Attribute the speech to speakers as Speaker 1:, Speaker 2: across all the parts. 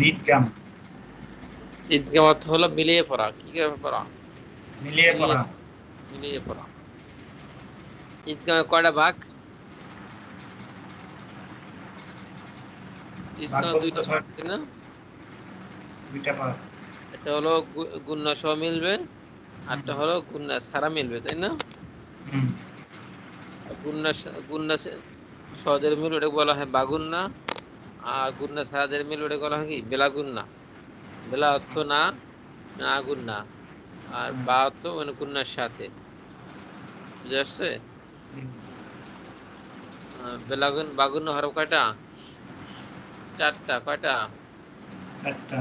Speaker 1: ঈদগাম।
Speaker 2: ঈদগাম অর্থ হলো মিলিয়ে পড়া। কি করে পড়া?
Speaker 1: মিলিয়ে
Speaker 2: মিলিয়ে
Speaker 1: পড়া।
Speaker 2: মিলিয়ে পড়া। ঈদগামের কয়টা ভাগ?
Speaker 1: ভাগ
Speaker 2: ঈদগামের
Speaker 1: বলতে
Speaker 2: দুইটা ভাগ,
Speaker 1: ছয়,
Speaker 2: তাই না?
Speaker 1: দুইটা ভাগ।
Speaker 2: একটা হলো গুণনা সহ মিলবে,
Speaker 1: হুম,
Speaker 2: আরটা হলো গুণনা ছাড়া মিলবে, তাই না?
Speaker 1: হুম,
Speaker 2: গুণনা সহজের মিল ওটা বলা হয় বাগুন্না, আর গুণনা ছাড়াদের মিল ওটা বলা হয় কি বেলাগুন্না। বেলা অর্থ না, না গুণনা, আর
Speaker 1: হুম,
Speaker 2: বা অর্থ মানে গুণনার সাথে। বুঝে আসছে?
Speaker 1: হুম।
Speaker 2: বাগুন্না হরফ কয়টা? চারটা। কয়টা?
Speaker 1: একটা।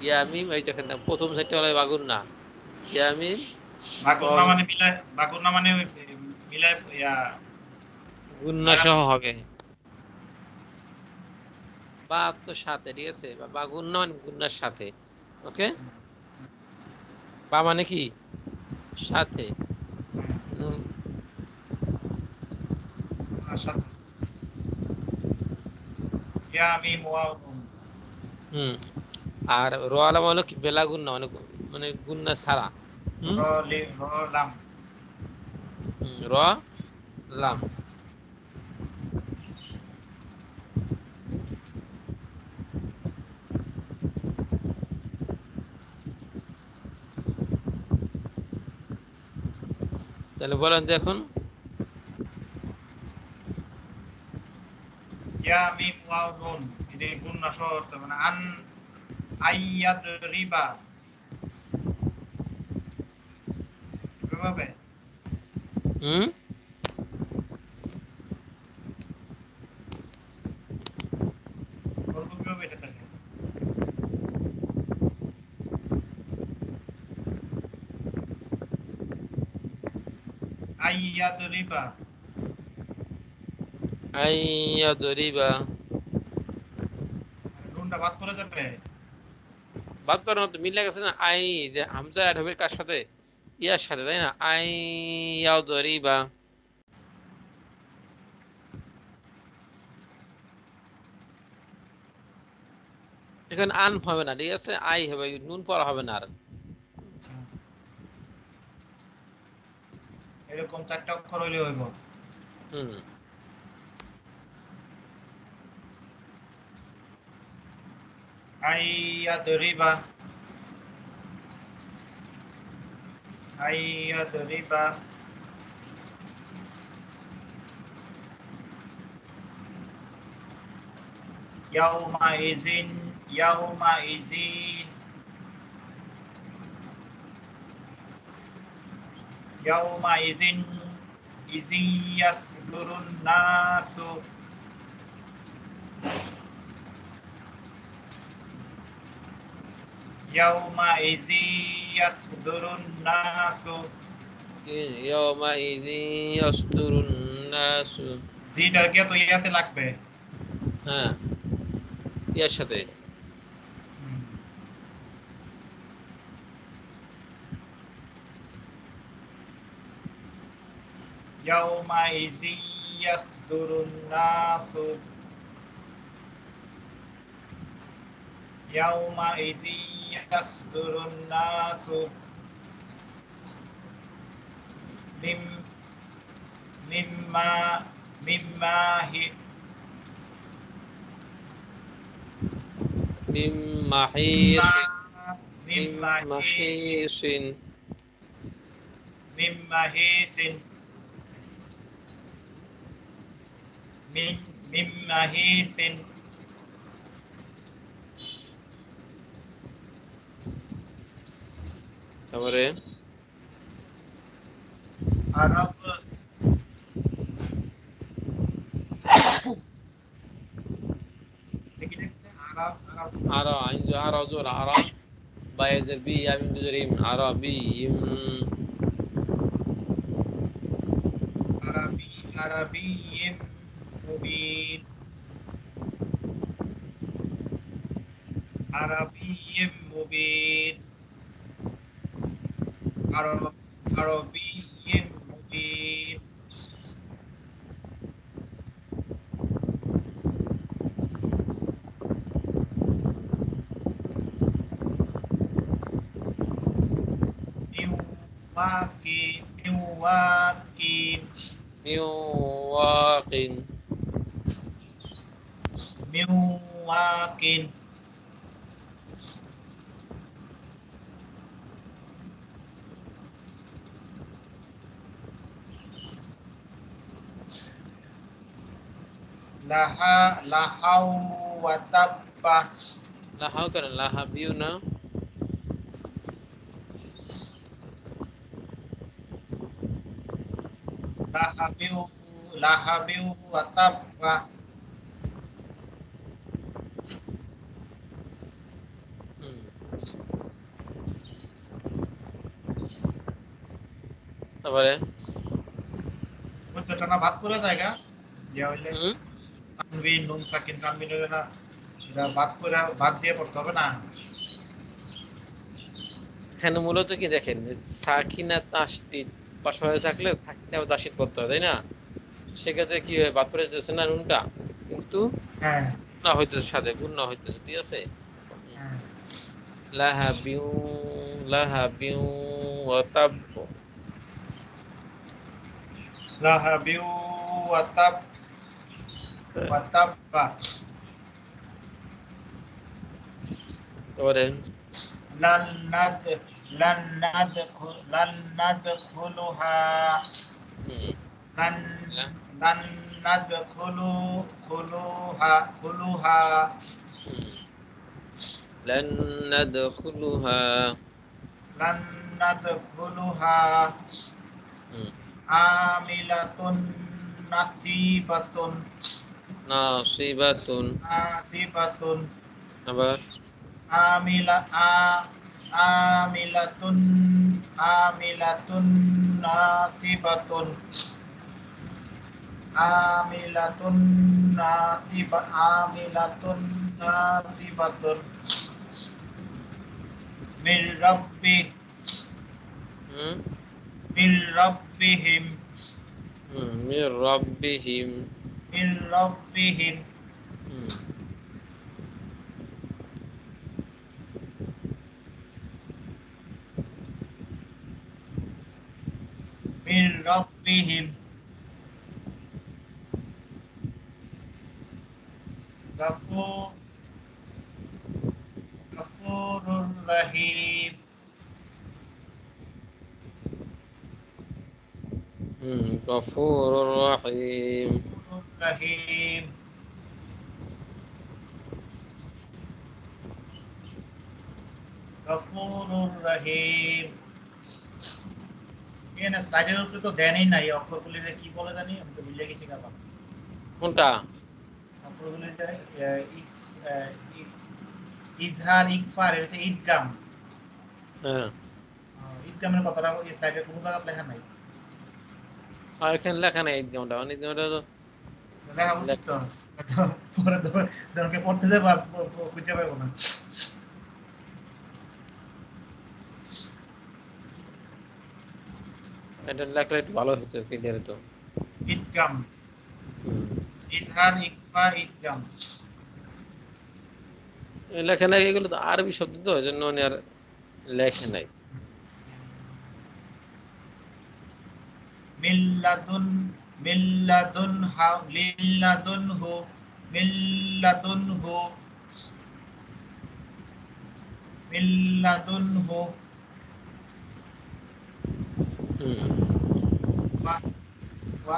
Speaker 2: ইয়া মিম, এই দেখেন প্রথম সাইডটা হলো বাগুন্না। ইয়া মিম
Speaker 1: বাকুন্না মানে মিলায়, বাকুন্না মানে ওই মিলায়
Speaker 2: গুণনা সহ
Speaker 1: লাগানো।
Speaker 2: হবে, বা তো সাথে, ঠিক আছে? বা গুণনা মানে গুণনার সাথে। ওকে, বা মানে কি সাথে।
Speaker 1: হুম,
Speaker 2: উম,
Speaker 1: গুনার সাথে। ইয়া মিম ওয়াও নুন।
Speaker 2: হুম। আর র আলাম হলো কি বেলা গুণনা মানে মানে গুণনা ছাড়া। হুম।
Speaker 1: র লাম।
Speaker 2: র লাম। তাহলে বলেন তো এখন।
Speaker 1: ইয়া মিম ওয়াও নুন। এটা গুন্না সহ মানে আইয়াদ রিবা। এভাবে
Speaker 2: হুম।
Speaker 1: করবো কিভাবে এটা তাহলে? আইয়াদ রিবা।
Speaker 2: আইয়া দরিবা।
Speaker 1: নুনটা বাদ পড়ে যাবে।
Speaker 2: বাদ করার মতো মিলে গেছে না? আই যে হামজা অ্যাড হবে কার সাথে? ইয়ার সাথে, তাই না? আই ইয়াও দরিবা। এখানে আন হবে না, ঠিক আছে? আই হবে, নুন পড়া হবে না আর।
Speaker 1: আচ্ছা, এরকম চারটা অক্ষর হইলে হইব।
Speaker 2: হুম।
Speaker 1: আইয়াদ রিবা। আইয়াদ রিবা। ইয়াউমা ইজিন। ইয়াউমা ইজিন। ইয়াউমা ইজিন। ইয়াসদুরুন নাসু। ইয়াউমা ইয়াসদুরুন নাসু।
Speaker 2: ইয়াউমা ইযি ইয়াসদুরুন নাসু।
Speaker 1: জিটা গিয়ে তো ইয়াতে লাগবে।
Speaker 2: হ্যাঁ, ইয়ার সাথে।
Speaker 1: হুম। ইয়াউমা ইয়াসদুরুন নাসু। ইয়াউমা ইয়াসদুরুন নাসু। মিম মিম্মা মিম্মা হি
Speaker 2: মিম
Speaker 1: মিম্মা
Speaker 2: মাহিসিন। মিম
Speaker 1: মিম্মা হিসিন।
Speaker 2: মাহিসিন।
Speaker 1: মিম্মা হিসিন। মিম্মা হিসিন।
Speaker 2: তারপরে
Speaker 1: আরব। দেখি দেখছে আরব আরব।
Speaker 2: আরা আইন আরা জোর আরা বায়েজের বি আমি দুজরিম আরাবি
Speaker 1: আরবি আরবিয়্যিম মুবিন। আরবিয়্যিম মুবিন। আরব আরবিয়্যিম মুবিন। واقين من واقين
Speaker 2: মিওয়াকিন
Speaker 1: من واقين লাহা লাহাউ ওয়াতাব্বা
Speaker 2: লাহাও কেন লাহাবিউ না
Speaker 1: লাহাবিউ লাহাবিউ ওয়াতাব্বা
Speaker 2: হুম। তারপরে
Speaker 1: বুঝতে না বাদ করে জায়গা ইয়া হইলে
Speaker 2: হুম
Speaker 1: তানবিন নুন সাকিন তানবিন হইলে না এটা বাদ করে বাদ দিয়ে পড়তে হবে না
Speaker 2: এখানে মূলত কি দেখেন সাকিনা তাসদিদ পাশাপাশি থাকলে সাকিনা ও তাসদিদ পড়তে হয় তাই না সেক্ষেত্রে কি হয় বাদ পড়ে যাচ্ছে না নুনটা কিন্তু
Speaker 1: হ্যাঁ
Speaker 2: না হইতেছে সাথে গুণ না হইতেছে ঠিক আছে
Speaker 1: হ্যাঁ
Speaker 2: লাহাবিউ লাহাবিউ ওয়া তাব
Speaker 1: লাহাবিউ ওয়াতাব্বা
Speaker 2: তারপরে
Speaker 1: লান নাদ লান লান নাদখুলুহা
Speaker 2: হুম
Speaker 1: লান লান খুলুহা
Speaker 2: لن ندخلها
Speaker 1: লান নাদখুলুহা আমিলাতুন নাসিবাতুন
Speaker 2: ناصبة
Speaker 1: নাসিবাতুন
Speaker 2: আবার
Speaker 1: আমিলা আমিলাতুন আমিলাতুন নাসিবাতুন আমিলাতুন নাসিবাতুন মির রাব্বি
Speaker 2: হুম
Speaker 1: মির রাব্বিহিম
Speaker 2: من ربهم
Speaker 1: মির রাব্বিহিম
Speaker 2: হুম
Speaker 1: মির রাব্বিহিম গফুরুর রহিম
Speaker 2: غفور رحيم
Speaker 1: রহিম গফুরুর রহিম এখানে স্লাইডের উপরে তো দেনই নাই অক্ষরগুলি কি বলে জানি আমি তো ভুলে গেছি কারণ
Speaker 2: কোনটা
Speaker 1: অক্ষরগুলি যে ইজহার ইকফার এর হচ্ছে ঈদগাম
Speaker 2: হ্যাঁ
Speaker 1: ঈদগামের কথাটা এই স্লাইডে কোনো জায়গায় লেখা নাই
Speaker 2: আর এখানে লেখা নেই একদমটা তো
Speaker 1: লেখা উচিত তো পরে তো জনকে পড়তে যাবে আর খুঁজে পাবো না
Speaker 2: এটা লেখলে একটু ভালো হতো ক্লিয়ার হতো
Speaker 1: ঈদগাম ইজহার ইকফা ঈদগাম
Speaker 2: লেখা নাই এগুলো তো আরবি শব্দ তো এই জন্য আর লেখে নাই
Speaker 1: মিল্লাদুন লিল্লাদুনহু মিল্লাদুনহু ওয়া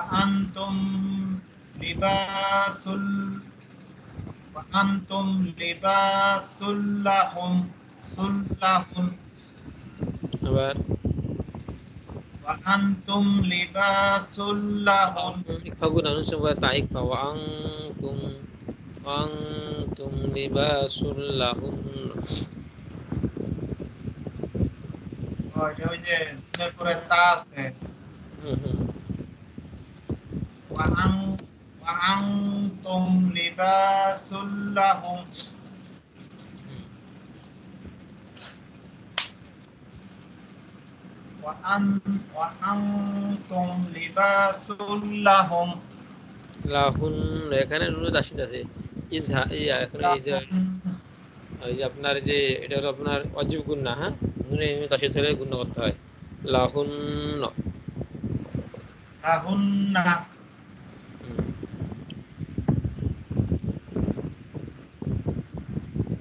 Speaker 1: আনতুম লিবাসুল লাহুম
Speaker 2: আবার
Speaker 1: ওয়া আনতুম লিবাসুল লাহুম
Speaker 2: ইকফাগুন অনুসবা তাইকফা ওয়া আনতুম লিবাসুল লাহুম
Speaker 1: ওই যে দুনের পরে তা আছে ওয়া আনতুম লিবাসুল লাহুম ওয়া আনতুম লিবাসুল লাহুম
Speaker 2: লাহুন এখানে নুন দাসিত আছে ইজহা এখন এই যে আপনার যে এটা হলো আপনার অজীব গুণ না হ্যাঁ নুনে দাসিত হলে গুণ করতে হয় লাহুন্ন।
Speaker 1: লাহুন্না।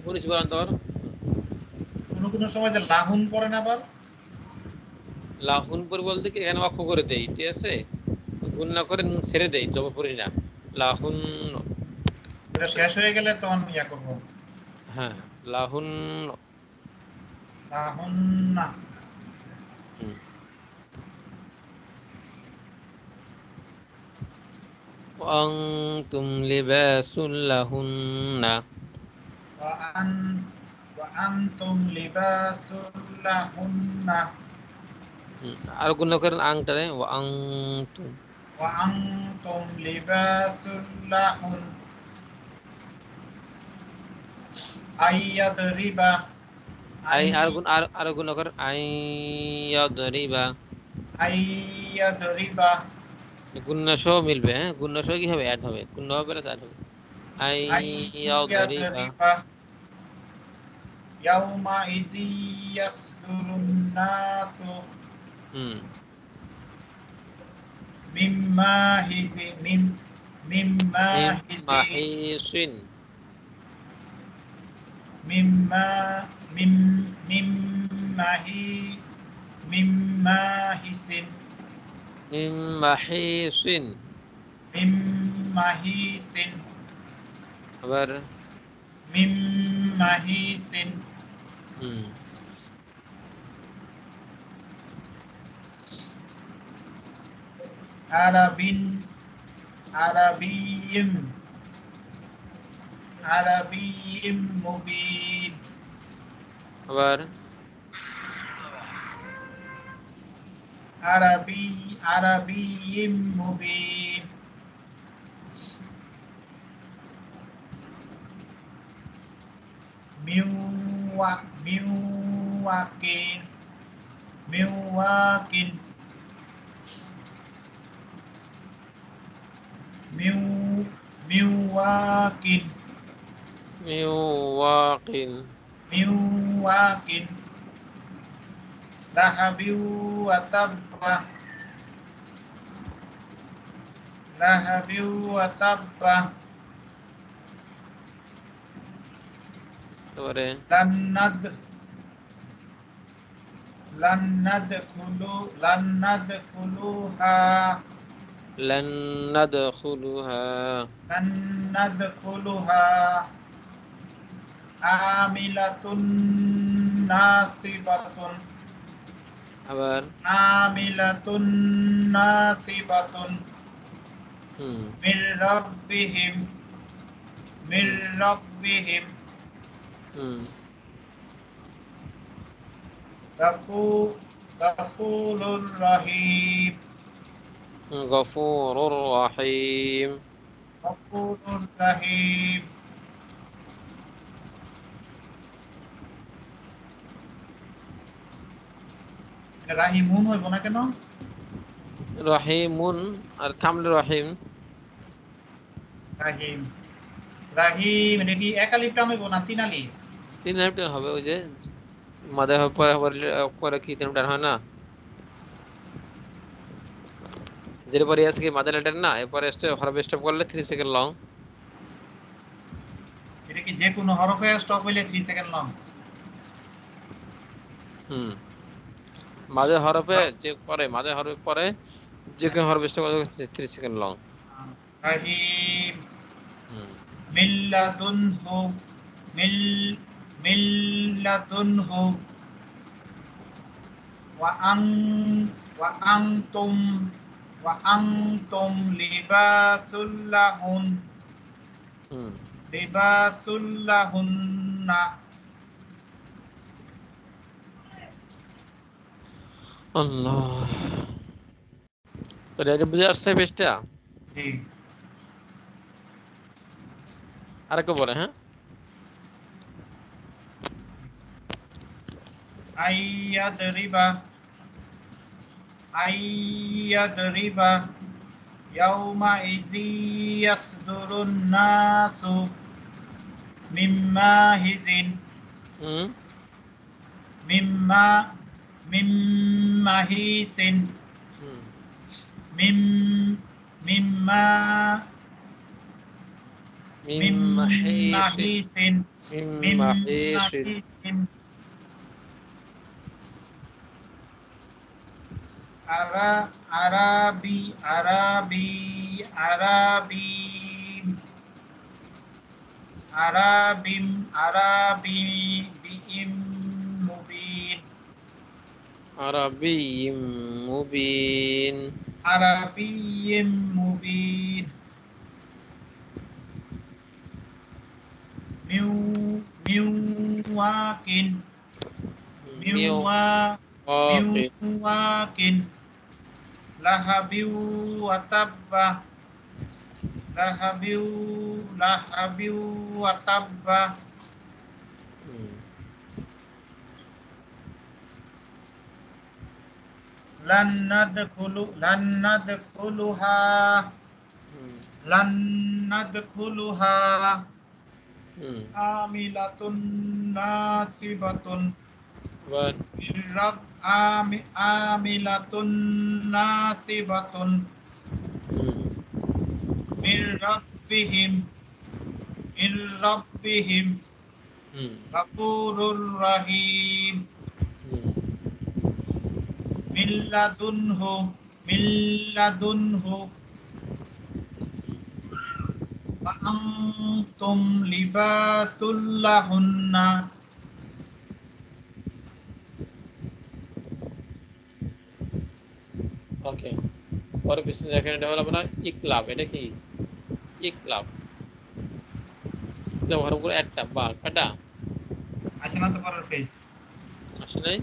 Speaker 2: পুলিশ বলেন তোর
Speaker 1: কোনো সময় যে লাহুন পড়ে না আবার।
Speaker 2: লাহুনপুর বলতে কি এখানে অক্ষ করে দেই, ঠিক আছে, গুণ না করে নুন ছেড়ে দেই, জব পড়ি না। লাহুন,
Speaker 1: এটা শেষ হয়ে গেলে তখন ইয়া করবো।
Speaker 2: হ্যাঁ লাহুন।
Speaker 1: লাহুন্না।
Speaker 2: وأنتم لباس لهن।
Speaker 1: وأن وأنتم لباس لهن
Speaker 2: আর গুণ না করেন আংটারে, وأنتم।
Speaker 1: وأنتم لباس لهن أن يضرب أن
Speaker 2: আই আর গুণ আর গুণ না করেন আইয়াদরিবা।
Speaker 1: أن يضرب
Speaker 2: গুণনা সহ মিলবে, হ্যাঁ গুণনা সহ কি হবে, অ্যাড হবে, গুণনা হবে প্লাস অ্যাড হবে।
Speaker 1: أن
Speaker 2: আইয়াদরিবা।
Speaker 1: يضرب يومئذ يصدر الناس
Speaker 2: হুম
Speaker 1: مما هز مما
Speaker 2: মিম
Speaker 1: هز
Speaker 2: মাহিসিন।
Speaker 1: مما مم مما هي مما هسن
Speaker 2: মিম মাহিসিন।
Speaker 1: مما هسن
Speaker 2: আবার
Speaker 1: مما هسن
Speaker 2: হুম
Speaker 1: عرب عربي عربي مبين
Speaker 2: আবার
Speaker 1: عربي مبين مواكين مواكين مواكين
Speaker 2: মিওয়াকিন।
Speaker 1: مواكين لهب وتب لهب وتب
Speaker 2: তারপরে
Speaker 1: لن ندخلها
Speaker 2: لن ندخلها
Speaker 1: لن ندخلها عاملة ناصبة
Speaker 2: আবার
Speaker 1: عاملة ناصبة
Speaker 2: হুম
Speaker 1: من ربهم من ربهم
Speaker 2: হুম
Speaker 1: غفور رحيم
Speaker 2: গফুরুর রহিম।
Speaker 1: غفور رحيم রাহিমুন হইব না কেন?
Speaker 2: রহিমুন আর থামলে রহিম।
Speaker 1: রাহিম রাহিম এটা কি এক আলিফ টান হইব না তিন আলিফ?
Speaker 2: তিন টান হবে, ওই যে মাদে পরে পরে কি তিন টান হয় না, যেটা পরে আছে কি মাদার লেটার না, এরপরে হরফ স্টপ করলে 3 সেকেন্ড লং।
Speaker 1: এটা কি যে কোনো হরফে স্টপ হইলে 3 সেকেন্ড লং?
Speaker 2: হুম মাঝে হরফে যে পরে মাঝে হরফে পরে যে কোনো হরফ স্টপ করলে 3 সেকেন্ড লং।
Speaker 1: রাহিম
Speaker 2: হুম
Speaker 1: মিল্লাদুনহু মিল মিল্লাদুনহু ওয়া আন ওয়া আনতুম ওয়া আনতুম লিবাসুল লাহুন
Speaker 2: হুম
Speaker 1: লিবাসুল লাহুন্না
Speaker 2: আল্লাহ। তো এটা বুঝে আসছে বেশটা।
Speaker 1: জি
Speaker 2: আরেকটা বলে, হ্যাঁ
Speaker 1: আইয়াদরিবা আইয়াদরিবা ইয়াউমাইযি ইয়াসদুরুন নাসু মিম্মা হিজিন
Speaker 2: হুম
Speaker 1: মিম্মা মিম মাহিসিন
Speaker 2: হুম
Speaker 1: মিম মিম্মা
Speaker 2: মিম
Speaker 1: মিম
Speaker 2: মাহিসিন
Speaker 1: মাহিসিন
Speaker 2: মিম
Speaker 1: মিম
Speaker 2: মাহিসিন
Speaker 1: মাহিসিন আরা আরাবি আরাবি আরাবি আরাবিম আরাবি বিইম মুবিন
Speaker 2: আরাবিয়্যিম মুবিন
Speaker 1: আরাবিয়্যিম মুবিন মিউ মিউওয়াকিন মিউওয়া
Speaker 2: মিওয়াকিন
Speaker 1: মিউওয়াকিন লাহাবিউ ওয়াতাব্বা লাহাবিউ লাহাবিউ ওয়াতাব্বা
Speaker 2: হুম
Speaker 1: লান্নাদখুলুহা
Speaker 2: হুম
Speaker 1: লান্নাদখুলুহা
Speaker 2: হুম
Speaker 1: আমিলাতুন নাসিবাতুন
Speaker 2: আবার
Speaker 1: মিররাব আমিলাতুন নাসিবাতুন
Speaker 2: হুম
Speaker 1: মিররাব্বিহিম মিররাব্বিহিম
Speaker 2: হুম
Speaker 1: গাফুরুর রহিম
Speaker 2: হুম
Speaker 1: মিল্লাদুনহু মিল্লাদুনহু আনতুম লিবাসুল লাহুন্না
Speaker 2: ওকে পরে পিছনে দেখেন এটা হলো আপনার ইকলাব এটা কি ইকলাব ব্যবহার করে একটা বা কাটা
Speaker 1: আসে না তো পরের ফেস
Speaker 2: আসে নাই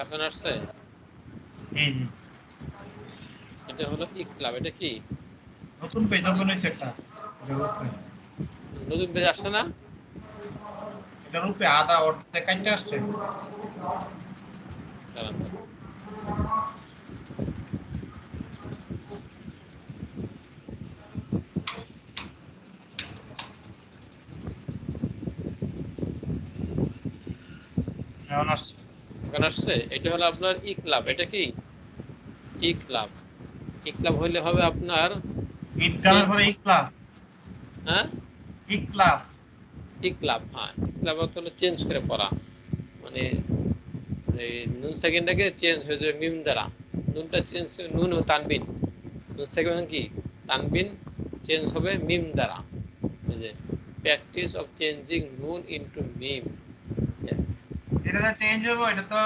Speaker 2: এখন আসছে
Speaker 1: এই যে
Speaker 2: এটা হলো ইকলাব এটা কি
Speaker 1: নতুন পেজ ওপেন হয়েছে একটা এটার উপরে
Speaker 2: নতুন পেজ আসছে না
Speaker 1: এটার উপরে আধা অর্ধেক কাটতে আসছে
Speaker 2: দাঁড়ান তো।
Speaker 1: এখন আসছে
Speaker 2: এখন আসছে এটা হলো আপনার ইকলাব এটা কি ইকলাব ইকলাব হইলে হবে আপনার
Speaker 1: ঈদগাহের পরে ইকলাব
Speaker 2: হ্যাঁ
Speaker 1: ইকলাব
Speaker 2: ইকলাব হ্যাঁ ইকলাব অর্থ হলো চেঞ্জ করে পড়া মানে এই নুন সেকেন্ডটাকে চেঞ্জ হয়ে যাবে মিম দ্বারা নুনটা চেঞ্জ নুন ও তানবিন নুন সেকেন্ড কি তানবিন চেঞ্জ হবে মিম দ্বারা এই যে প্র্যাকটিস অফ চেঞ্জিং নুন ইনটু মিম
Speaker 1: এটা যা চেঞ্জ হবে এটা তো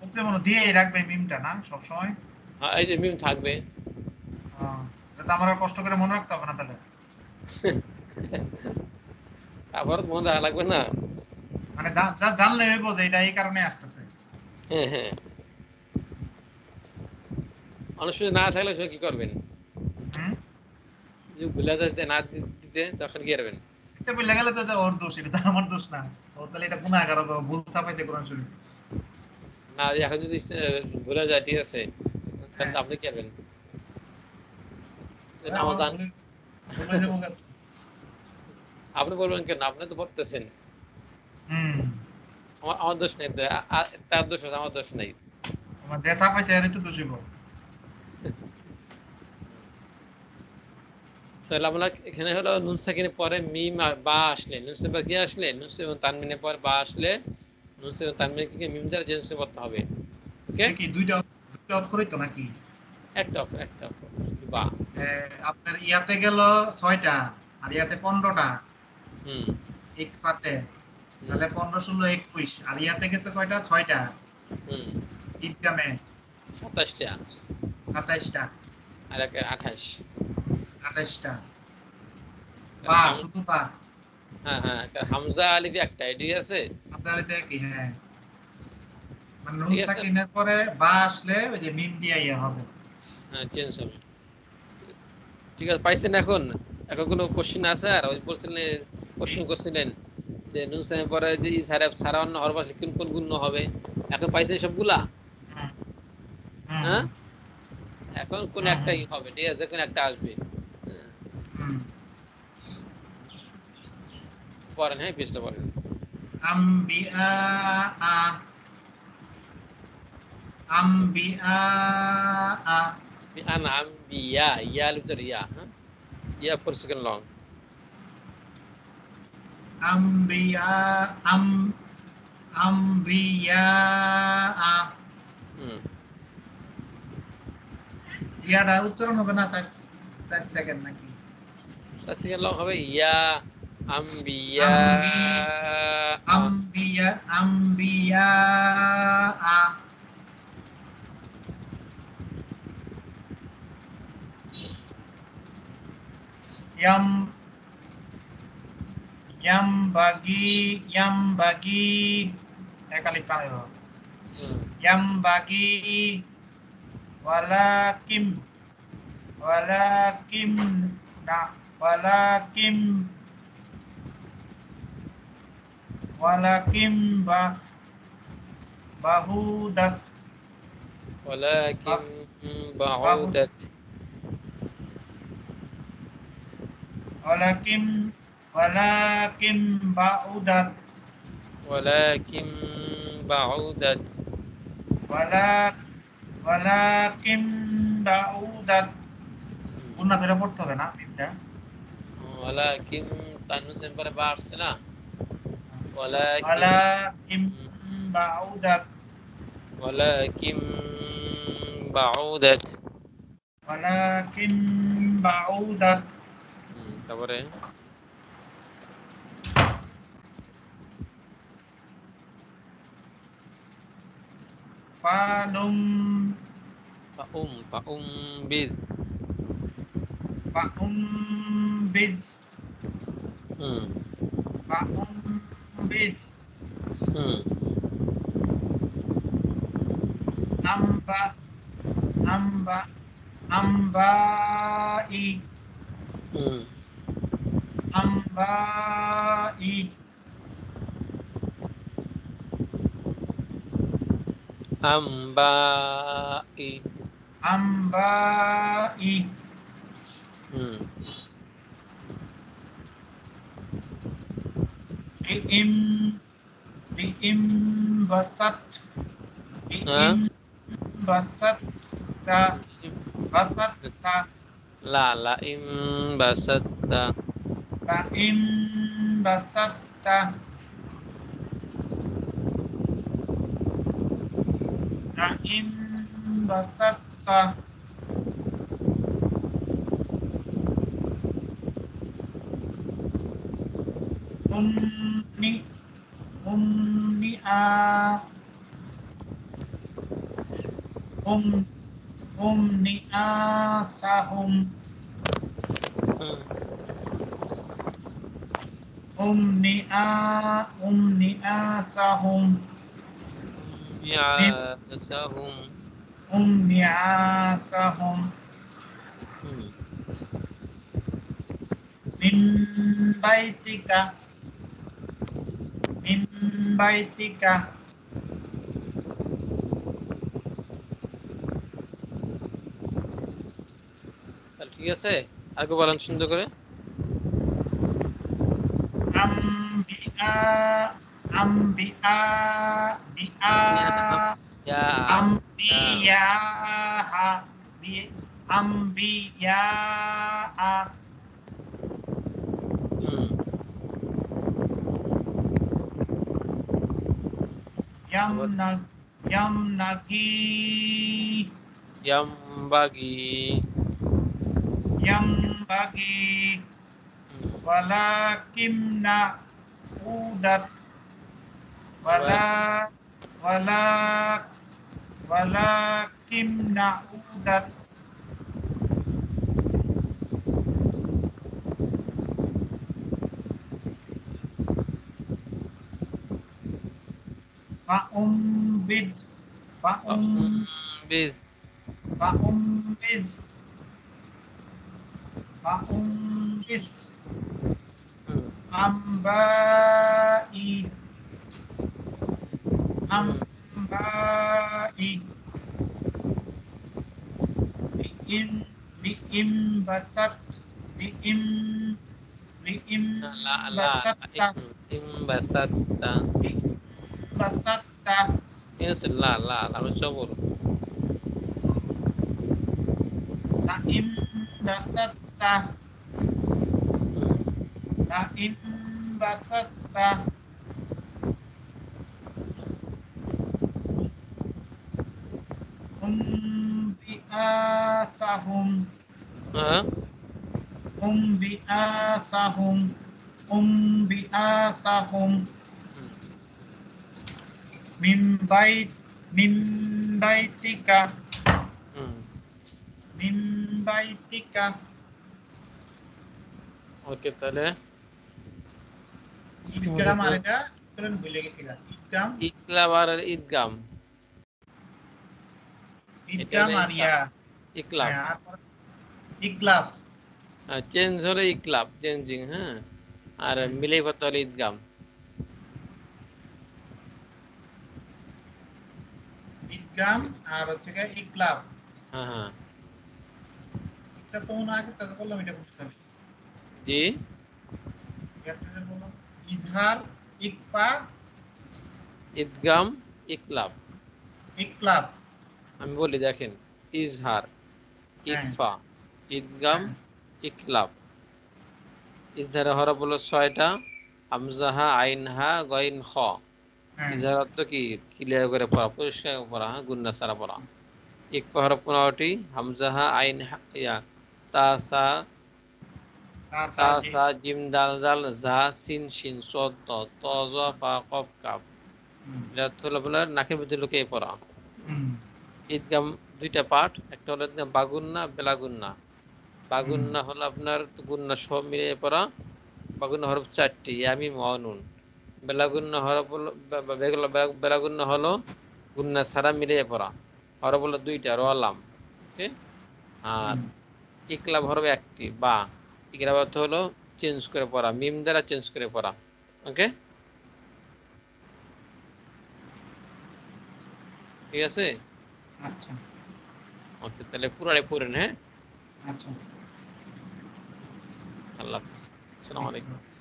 Speaker 1: উপরে মনে দিয়েই রাখবে মিমটা না সব সময়
Speaker 2: হ্যাঁ এই যে মিম থাকবে
Speaker 1: এটা তো আমার আর কষ্ট করে মনে রাখতে হবে না তাহলে
Speaker 2: আবার মনে রাখা লাগবে না
Speaker 1: মানে যা জানলে হইব যে এটা এই কারণে আসতেছে
Speaker 2: হ্যাঁ হ্যাঁ অনেক সময় না থাকলে সে কি করবেন
Speaker 1: হুম
Speaker 2: যে ভুলে যেতে না দিতে তখন কি করবেন
Speaker 1: এটা বলে গেলে তো এটা ওর দোষ এটা তো আমার দোষ না ও তাহলে এটা গুনাহগার হবে ও ভুল ছাপাইছে কোরআন শরীফ
Speaker 2: না এখন যদি ভুলে যায় ঠিক আছে তাহলে
Speaker 1: হ্যাঁ
Speaker 2: আপনি কি করবেন
Speaker 1: আমার
Speaker 2: নামাজ
Speaker 1: ভুলে যাবো কেন?
Speaker 2: আপনি বলবেন কেন আপনি তো পড়তেছেন
Speaker 1: হুম
Speaker 2: আমার দোষ নেই তো, তার দোষ আছে আমার দোষ নেই
Speaker 1: আমার যে ছাপাইছে এরই তো দোষ হইব
Speaker 2: তাহলে আপনার এখানে হলো নুন সাকিনের পরে মিম আর বা আসলে নুন সাকিন কি আসলে নুন সাকিন এবং তানমিনের পর বা আসলে নুন সাকিন তানমিনকে মিম দ্বারা চেঞ্জ করতে হবে ওকে
Speaker 1: এটা কি দুইটা অক্ষরই তো নাকি
Speaker 2: একটা অক্ষর একটা অক্ষর বা
Speaker 1: আপনার ইয়াতে গেল 6টা আর ইয়াতে 15টা
Speaker 2: হুম
Speaker 1: ইকফাতে
Speaker 2: হুম
Speaker 1: তাহলে 15 16 21 আর ইয়াতে গেছে কয়টা 6টা
Speaker 2: হুম
Speaker 1: ঈদগামে
Speaker 2: 27টা
Speaker 1: 27টা
Speaker 2: আর একটা 28
Speaker 1: 28টা
Speaker 2: তাহলে
Speaker 1: বা শুধু বা
Speaker 2: হ্যাঁ হ্যাঁ একটা হামজা আলিফ একটা ঠিক আছে
Speaker 1: আপনাদের কি হ্যাঁ মানে নুন
Speaker 2: ঠিক আছে
Speaker 1: সাকিনের পরে বা আসলে ওই যে মিম দিয়ে ইয়া হবে
Speaker 2: হ্যাঁ চেঞ্জ হবে ঠিক আছে পাইছেন এখন এখন কোনো কোশ্চেন আছে আর ওই বলছিলেন কোশ্চেন করছিলেন যে নুন সাকিনের পরে যে ই সারা অন্য হরফ আসলে কোন কোন গুণ হবে এখন পাইছেন সবগুলা
Speaker 1: হুম হুম
Speaker 2: হ্যাঁ এখন কোন
Speaker 1: হুম হুম
Speaker 2: একটাই হবে ঠিক আছে কোন একটা আসবে
Speaker 1: হুম
Speaker 2: পড়েন, হ্যাঁ পেজটা পড়েন।
Speaker 1: আম্বিআ আম্বিআ
Speaker 2: আনা বিয়া ইয়া লিটার ইয়া, হ্যাঁ ইয়া ফর সেকেন্ড লং।
Speaker 1: আম্বিআ আম আম্বিয়া
Speaker 2: হুম,
Speaker 1: ইয়াটা উচ্চারণ হবে না 4 সেকেন্ড নাকি?
Speaker 2: তার সেকেন্ড লং হবে ইয়া আম্বিয়া।
Speaker 1: আম্বি আম্বিয়া আম্বিয়া ইয়াম ইয়াম বাগি একালিক পানির
Speaker 2: হুম,
Speaker 1: ইয়াম বাগি ওয়ালাকিম ওয়ালাকিম না ওয়ালাকিম ওয়ালাকিম বাহুদাত
Speaker 2: ولكن
Speaker 1: বাহু
Speaker 2: بعودت
Speaker 1: ওয়ালাকিম ওয়ালাকিম বাউদাত
Speaker 2: ولكن بعودت
Speaker 1: ওয়ালা ওয়ালাকিম বাউদাত গুণা করে পড়তে হবে না মিমটা?
Speaker 2: ولكن তাননুসের পরে বা আসছে না, ولكن
Speaker 1: ওয়ালাকিম বাউদাত
Speaker 2: ولكن بعودت
Speaker 1: ওয়ালাকিম বাউদাত
Speaker 2: তারপরে
Speaker 1: ফানুম
Speaker 2: ফাউম বিজ
Speaker 1: ফাউম বিজ
Speaker 2: হুম
Speaker 1: ফাউম বিজ
Speaker 2: হুম
Speaker 1: আম্বা আম্বা আম্বাই
Speaker 2: হুম
Speaker 1: আম্বাই
Speaker 2: আমবাই
Speaker 1: আম্বাই
Speaker 2: হুম
Speaker 1: লিইম লিইম বাসাত
Speaker 2: হ্যাঁ
Speaker 1: লিইম বাসাততা বাসাততা
Speaker 2: লা লা ইম বাসাত্তা
Speaker 1: লাইম বাসাততা লাইম বাসাততা umni umni'a umni'a sahum
Speaker 2: হুম
Speaker 1: umni'a sahum
Speaker 2: ইয়াসাহুম
Speaker 1: umni'a sahum
Speaker 2: হুম
Speaker 1: min baitika min baitika
Speaker 2: তাহলে ঠিক আছে, আগে বলেন সুন্দর করে।
Speaker 1: ambi'a ambi'a bi'a
Speaker 2: ইয়া
Speaker 1: ambiyaha bi ambiya'a
Speaker 2: হুম
Speaker 1: yamna yamnagi
Speaker 2: ইয়ামবাগি
Speaker 1: yambagi walakimna udat wala wala walakimna udat fa'umbid
Speaker 2: বিজ
Speaker 1: fa'umbiz fa'umbiz ambai ambai biim biim basat biim লিইম
Speaker 2: লা লা
Speaker 1: বাসাত্তা
Speaker 2: ইমবাসাত্তা
Speaker 1: বাসাত্তা
Speaker 2: এটা তো লা আমি জবর
Speaker 1: লাইম বাসাত্তা লাইম বাসাত্তা বিআসাহুম
Speaker 2: হ্যাঁ
Speaker 1: বিআসাহুম বিআসাহুম মিন বাইত মিন বাইতিকা মিন বাইতিকা
Speaker 2: ওকে তাহলে
Speaker 1: ঈদগাম আর এটা করেন ভুলে গেছিলাম ঈদগাম
Speaker 2: ইকলাব আর ঈদগাম এটা
Speaker 1: ঈদগাম
Speaker 2: হলো
Speaker 1: আর ইয়া
Speaker 2: ইকলাব
Speaker 1: হ্যাঁ আর ইকলাব
Speaker 2: চেঞ্জ হলো ইকলাব চেঞ্জিং হ্যাঁ আর মিলে করতে হলো ঈদগাম
Speaker 1: ঈদগাম আর হচ্ছে গিয়ে ইকলাব
Speaker 2: হ্যাঁ হ্যাঁ
Speaker 1: এটা তো মনে আগে কাজ করলাম এটা বুঝতে হবে
Speaker 2: জি
Speaker 1: একটা যে বললাম ইজহার ইকফা
Speaker 2: ঈদগাম ইকলাব
Speaker 1: ইকলাব
Speaker 2: আমি বলি দেখেন ইজহার
Speaker 1: হ্যাঁ
Speaker 2: ইকফা ঈদগাম
Speaker 1: হ্যাঁ
Speaker 2: ইকলাব ইজহারের হরফ হলো 6টা হামজাহা আইনহা গইন খ
Speaker 1: হ্যাঁ
Speaker 2: ইজহার অর্থ কি ক্লিয়ার করে পড়া পরিষ্কার করে পড়া হ্যাঁ গুন্না ছাড়া পড়া ইকফা হরফ 15টি হামজাহা আইন ইয়া তা সা তা
Speaker 1: আসাজি
Speaker 2: সা জিম দাল দাল জা সিন শিন সদ ত ত জ ফা কফ কাফ এটা অর্থ হলো আপনার নাকের ভিতরে লুকিয়ে পড়া ঈদগাম দুইটা পার্ট একটা হলো বাগুন্না বেলাগুন্না বাগুন্না হলো আপনার গুন্না সব মিলিয়ে পড়া বাগুন্না হরফ 4টি ইয়ামি মানুন বেলাগুন্না হরফ হলো বেলাগুন্না হলো গুন্না সারা মিলিয়ে পড়া হরফ হলো দুইটা রলাম ওকে আর ইকলাব হরফ একটি বা ইকলাব অর্থ হলো চেঞ্জ করে পড়া মিম দ্বারা চেঞ্জ করে পড়া ওকে ঠিক আছে
Speaker 1: আচ্ছা
Speaker 2: ওকে তাহলে পুরাটাই পড়েন হ্যাঁ
Speaker 1: আচ্ছা
Speaker 2: আল্লাহ হাফেজ আসসালামু আলাইকুম